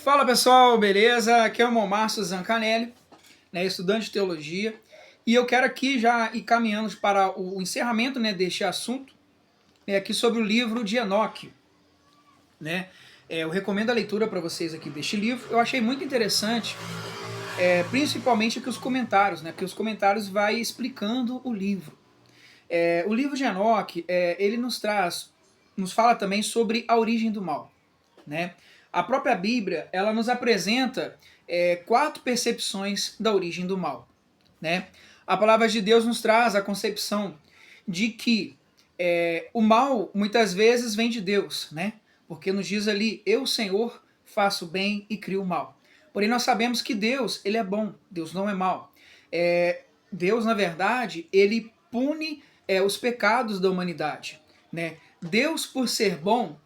Fala pessoal, beleza? Aqui é o Márcio Zancanelli, estudante de teologia, e eu quero aqui já ir caminhando para o encerramento deste assunto, aqui sobre o livro de Enoque. Eu recomendo a leitura para vocês aqui deste livro. Eu achei muito interessante, principalmente aqui os comentários, porque os comentários vai explicando o livro. O livro de Enoque, ele nos fala também sobre a origem do mal. A própria Bíblia, ela nos apresenta 4 percepções da origem do mal. A palavra de Deus nos traz a concepção de que o mal muitas vezes vem de Deus, porque nos diz ali, eu, Senhor, faço bem e crio o mal. Porém, nós sabemos que Deus, ele é bom, Deus não é mal. Deus, na verdade, ele pune os pecados da humanidade. Deus, por ser bom,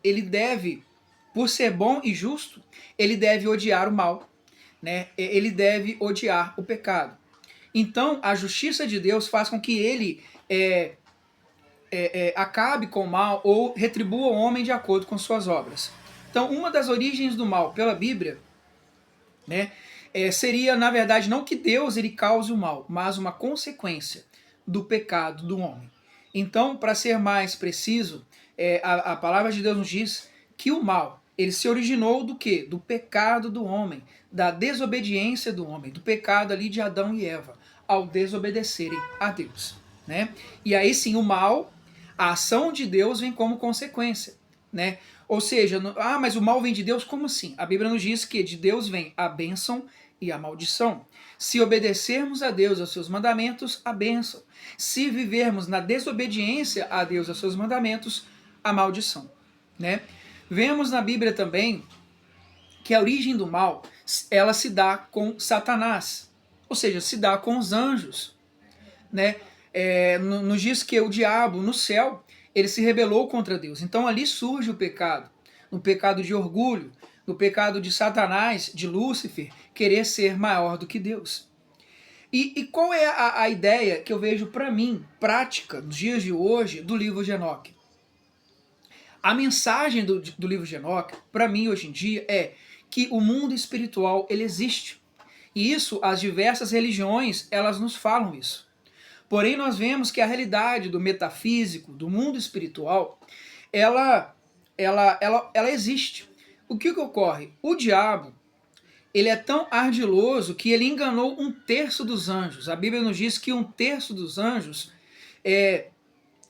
por ser bom e justo, ele deve odiar o mal, ele deve odiar o pecado. Então, a justiça de Deus faz com que ele acabe com o mal ou retribua o homem de acordo com suas obras. Então, uma das origens do mal pela Bíblia seria, na verdade, não que Deus ele cause o mal, mas uma consequência do pecado do homem. Então, para ser mais preciso, a palavra de Deus nos diz que o mal ele se originou do quê? Do pecado do homem, da desobediência do homem, do pecado ali de Adão e Eva, ao desobedecerem a Deus. E aí sim, o mal, a ação de Deus vem como consequência. Ou seja, mas o mal vem de Deus? Como assim? A Bíblia nos diz que de Deus vem a bênção e a maldição. Se obedecermos a Deus, aos seus mandamentos, a bênção. Se vivermos na desobediência a Deus, aos seus mandamentos, a maldição. Vemos na Bíblia também que a origem do mal, ela se dá com Satanás, ou seja, se dá com os anjos. Nos diz que o diabo no céu, ele se rebelou contra Deus. Então ali surge o pecado, no pecado de orgulho, no pecado de Satanás, de Lúcifer, querer ser maior do que Deus. E qual é a ideia que eu vejo para mim, prática, nos dias de hoje, do livro de Enoque? A mensagem do livro de Enoque, para mim hoje em dia, é que o mundo espiritual ele existe. E isso, as diversas religiões, elas nos falam isso. Porém, nós vemos que a realidade do metafísico, do mundo espiritual, ela existe. O que ocorre? O diabo, ele é tão ardiloso que ele enganou 1/3 dos anjos. A Bíblia nos diz que 1/3 dos anjos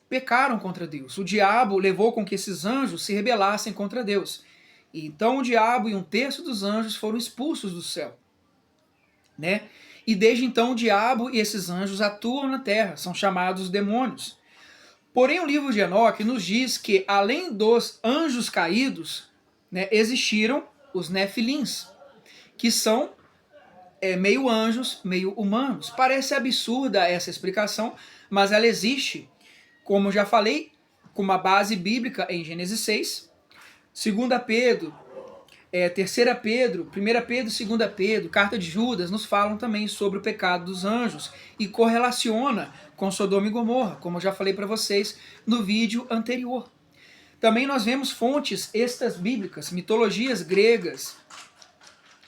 pecaram contra Deus. O diabo levou com que esses anjos se rebelassem contra Deus. Então o diabo e 1/3 dos anjos foram expulsos do céu. E desde então o diabo e esses anjos atuam na terra, são chamados demônios. Porém o livro de Enoque nos diz que além dos anjos caídos, existiram os nefilins, que são meio anjos, meio humanos. Parece absurda essa explicação, mas ela existe, como já falei, com uma base bíblica em Gênesis 6, 2 Pedro, 3 Pedro, 1 Pedro, 2 Pedro, Carta de Judas, nos falam também sobre o pecado dos anjos e correlaciona com Sodoma e Gomorra, como eu já falei para vocês no vídeo anterior. Também nós vemos fontes extras bíblicas, mitologias gregas,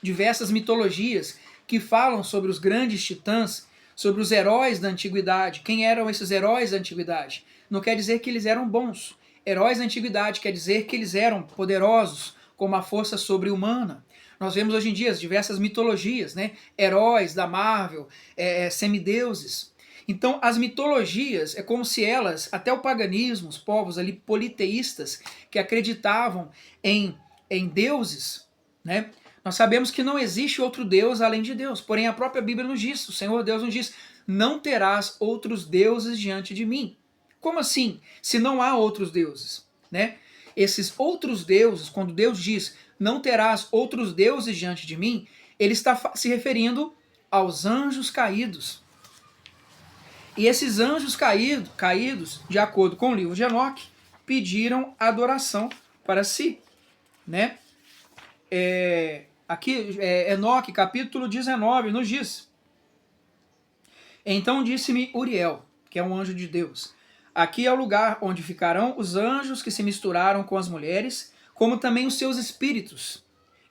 diversas mitologias que falam sobre os grandes titãs, sobre os heróis da antiguidade. Quem eram esses heróis da antiguidade? Não quer dizer que eles eram bons. Heróis da antiguidade quer dizer que eles eram poderosos, com uma força sobre-humana. Nós vemos hoje em dia as diversas mitologias, heróis da Marvel, semideuses. Então as mitologias é como se elas, até o paganismo, os povos ali politeístas que acreditavam em deuses, nós sabemos que não existe outro Deus além de Deus, porém a própria Bíblia nos diz, o Senhor Deus nos diz, não terás outros deuses diante de mim. Como assim? Se não há outros deuses, Esses outros deuses, quando Deus diz, não terás outros deuses diante de mim, ele está se referindo aos anjos caídos. E esses anjos caídos, de acordo com o livro de Enoque, pediram adoração para si. Aqui, Enoque, capítulo 19, nos diz: então disse-me Uriel, que é um anjo de Deus, aqui é o lugar onde ficarão os anjos que se misturaram com as mulheres, como também os seus espíritos.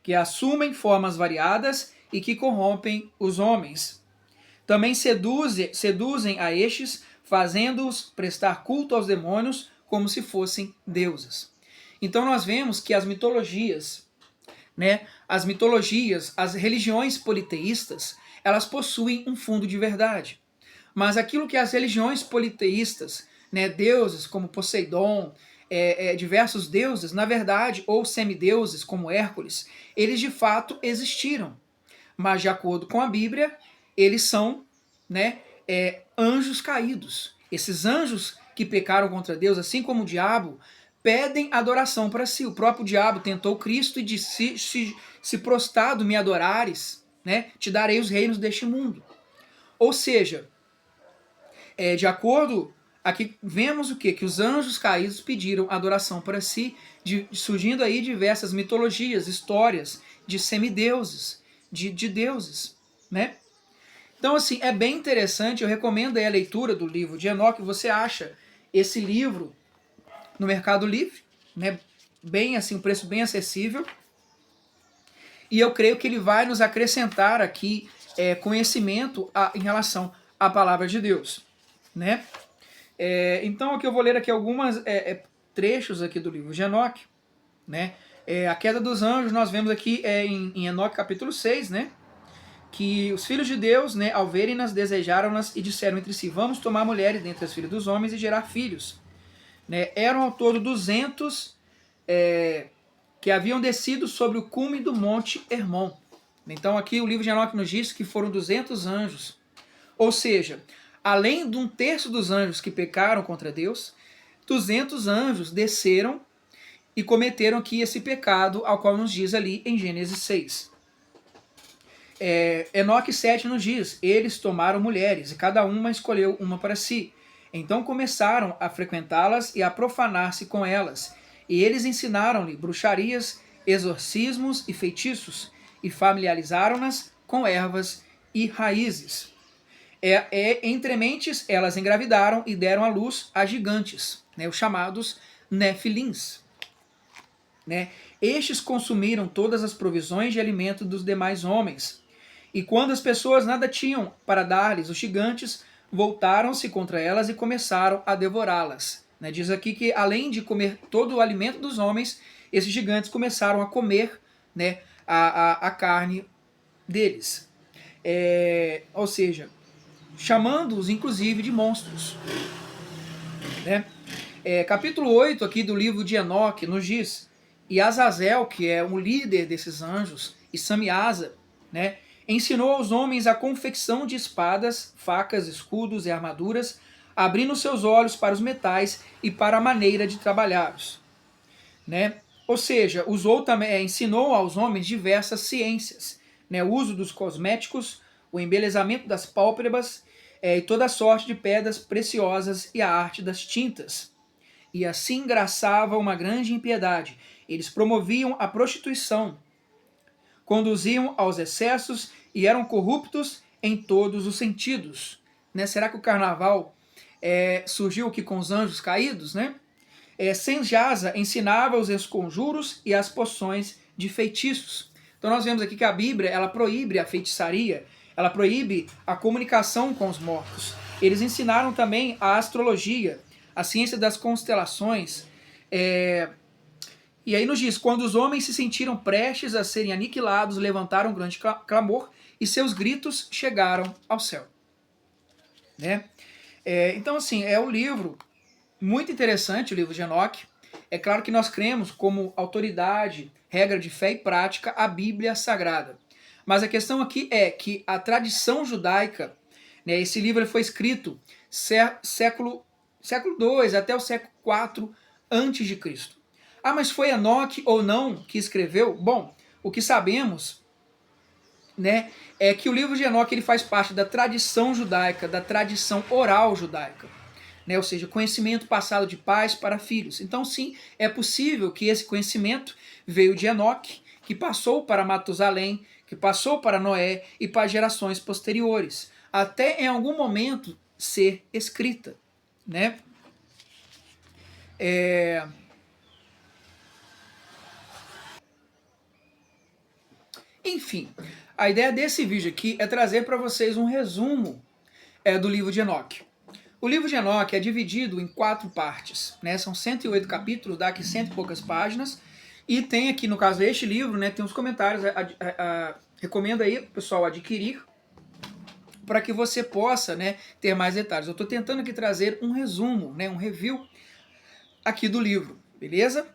que assumem formas variadas e que corrompem os homens. Também seduzem a estes, fazendo-os prestar culto aos demônios como se fossem deuses. Então nós vemos que as mitologias, as religiões politeístas, elas possuem um fundo de verdade. Mas aquilo que as religiões politeístas, deuses como Poseidon, diversos deuses, na verdade, ou semideuses como Hércules, eles de fato existiram. Mas de acordo com a Bíblia, eles são anjos caídos. Esses anjos que pecaram contra Deus, assim como o diabo, pedem adoração para si. O próprio diabo tentou Cristo e disse: se prostrado me adorares, te darei os reinos deste mundo. Ou seja, de acordo, aqui vemos o quê? Que os anjos caídos pediram adoração para si, surgindo aí diversas mitologias, histórias de semideuses, de deuses, Então, assim, é bem interessante, eu recomendo aí a leitura do livro de Enoque. Você acha esse livro no Mercado Livre, bem assim, um preço bem acessível. E eu creio que ele vai nos acrescentar aqui conhecimento em relação à palavra de Deus, então aqui eu vou ler aqui alguns trechos aqui do livro de Enoque, a queda dos anjos nós vemos aqui em Enoque capítulo 6, que os filhos de Deus, ao verem-nas, desejaram-nas e disseram entre si: vamos tomar mulheres dentre as filhas dos homens e gerar filhos. Eram ao todo 200 que haviam descido sobre o cume do monte Hermon. Então aqui o livro de Enoque nos diz que foram 200 anjos. Ou seja, além de 1/3 dos anjos que pecaram contra Deus, 200 anjos desceram e cometeram aqui esse pecado, ao qual nos diz ali em Gênesis 6. Enoque 7 nos diz: eles tomaram mulheres, e cada uma escolheu uma para si. Então começaram a frequentá-las e a profanar-se com elas. E eles ensinaram-lhe bruxarias, exorcismos e feitiços, e familiarizaram-nas com ervas e raízes. Entre mentes, elas engravidaram e deram à luz a gigantes, os chamados Nefilins. Estes consumiram todas as provisões de alimento dos demais homens. E quando as pessoas nada tinham para dar-lhes, os gigantes voltaram-se contra elas e começaram a devorá-las. Diz aqui que além de comer todo o alimento dos homens, esses gigantes começaram a comer a carne deles. Ou seja, chamando-os inclusive de monstros. Capítulo 8 aqui do livro de Enoque nos diz: e Azazel, que é um líder desses anjos, e Samiasa, ensinou aos homens a confecção de espadas, facas, escudos e armaduras, abrindo seus olhos para os metais e para a maneira de trabalhá-los. Ou seja, ensinou aos homens diversas ciências, o uso dos cosméticos, o embelezamento das pálpebras, e toda sorte de pedras preciosas e a arte das tintas. E assim graçava uma grande impiedade. Eles promoviam a prostituição, conduziam aos excessos e eram corruptos em todos os sentidos. Será que o carnaval surgiu aqui com os anjos caídos? Senjasa ensinava os esconjuros e as poções de feitiços. Então nós vemos aqui que a Bíblia ela proíbe a feitiçaria, ela proíbe a comunicação com os mortos. Eles ensinaram também a astrologia, a ciência das constelações. E aí nos diz: quando os homens se sentiram prestes a serem aniquilados, levantaram um grande clamor e seus gritos chegaram ao céu. Então assim, é um livro muito interessante, o livro de Enoque. É claro que nós cremos como autoridade, regra de fé e prática, a Bíblia Sagrada. Mas a questão aqui é que a tradição judaica, esse livro foi escrito século II até o século IV antes de Cristo. Mas foi Enoque ou não que escreveu? Bom, o que sabemos é que o livro de Enoque ele faz parte da tradição judaica, da tradição oral judaica. Ou seja, conhecimento passado de pais para filhos. Então sim, é possível que esse conhecimento veio de Enoque, que passou para Matusalém, que passou para Noé e para gerações posteriores, até em algum momento ser escrita. Enfim, a ideia desse vídeo aqui é trazer para vocês um resumo do livro de Enoque. O livro de Enoque é dividido em 4 partes, né? São 108 capítulos, dá aqui 100 e poucas páginas, e tem aqui, no caso deste livro, né, tem uns comentários, recomendo aí, pessoal, adquirir, para que você possa, né, ter mais detalhes. Eu estou tentando aqui trazer um resumo, né, um review aqui do livro, beleza?